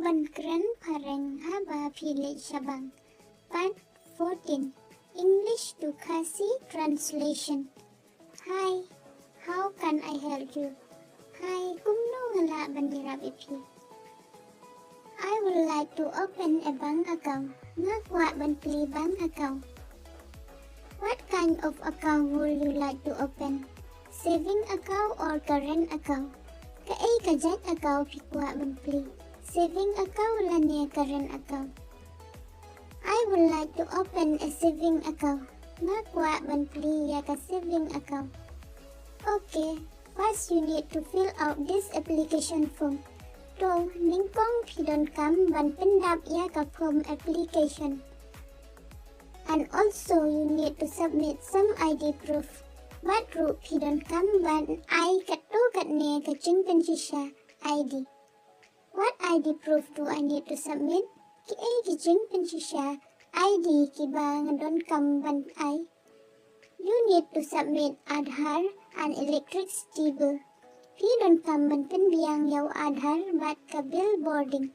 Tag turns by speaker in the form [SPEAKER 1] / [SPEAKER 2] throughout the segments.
[SPEAKER 1] ban kren Phareng haba village Sabang. Part-14. English to Khasi translation. Hi, how can I help you? Hi, Kumno ngala bandira BP. I would like to open a bank account. Ngakwa ban bank account. What kind of account would you like to open? Saving account or current account? Kaay kajat account pikwa ban Saving account lania current account. I would like to open a saving account. Ngakwa ban ya ka saving account. Okay, first you need to fill out this application form. To ningkong pidon kam ban pendap ya ka form application. And also you need to submit some ID proof. What proof pidon kam ban I katu katne kaching pensisha ID. What ID proof do I need to submit? Ki kaching pensisha ID kiba ngadon kam ban I. You need to submit Aadhaar and electricity bill. Pidon kam ban penbiang yaw Aadhaar but ka bill boarding.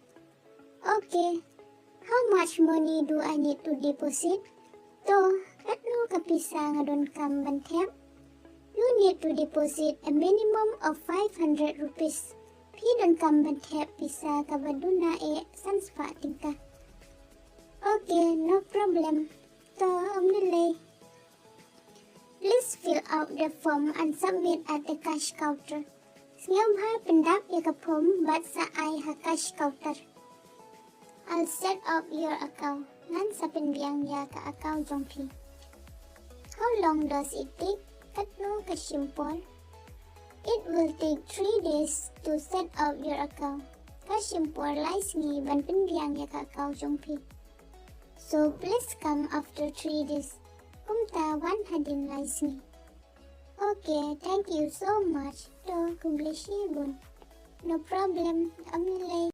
[SPEAKER 1] Okay, how much money do I need to deposit? To, katno kapisa ngadon kam ban tap? You need to deposit a minimum of 500 rupees. Pidon kam ban tap pisa ka baduna sanspa tingka. Okay, no problem. To, omnilay. Please fill out the form and submit at the cash counter. Ngam ha pendap ya ka form but sa I ha cash counter. I'll set up your account. Ngan sa penbiang ya ka account jongpi. How long does it take? Katno ka simpol. It will take 3 days to set up your account. Ka simpol lais ni ban penbiang ya ka account jongpi. So please come after 3 days. Kumta wan hadin lais ni. Okay, thank you so much. To kumblesibun. No problem. Amilay.